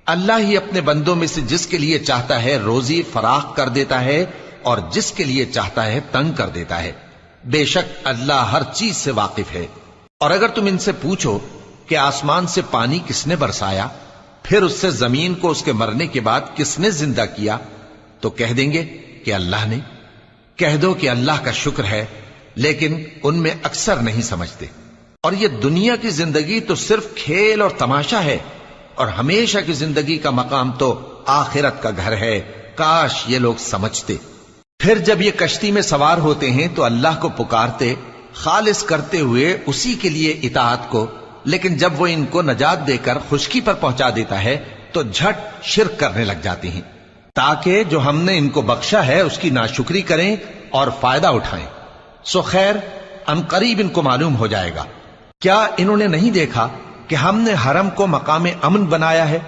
اللہ ہی اپنے بندوں میں سے جس کے لیے چاہتا ہے روزی فراخ کر دیتا ہے اور جس کے لیے چاہتا ہے تنگ کر دیتا ہے۔ بے شک اللہ ہر چیز سے واقف ہے۔ اور اگر تم ان سے پوچھو کہ آسمان سے پانی کس نے برسایا، پھر اس سے زمین کو اس کے مرنے کے بعد کس نے زندہ کیا، تو کہہ دیں گے کہ اللہ نے۔ کہہ دو کہ اللہ کا شکر ہے، لیکن ان میں اکثر نہیں سمجھتے۔ اور یہ دنیا کی زندگی تو صرف کھیل اور تماشا ہے، اور ہمیشہ کی زندگی کا مقام تو آخرت کا گھر ہے۔ کاش یہ لوگ سمجھتے۔ پھر جب یہ کشتی میں سوار ہوتے ہیں تو اللہ کو پکارتے، خالص کرتے ہوئے اسی کے لیے اطاعت کو، لیکن جب وہ ان کو نجات دے کر خشکی پر پہنچا دیتا ہے تو جھٹ شرک کرنے لگ جاتے ہیں، تاکہ جو ہم نے ان کو بخشا ہے اس کی ناشکری کریں اور فائدہ اٹھائیں۔ سو خیر، ان قریب ان کو معلوم ہو جائے گا۔ کیا انہوں نے نہیں دیکھا کہ ہم نے حرم کو مقام امن بنایا ہے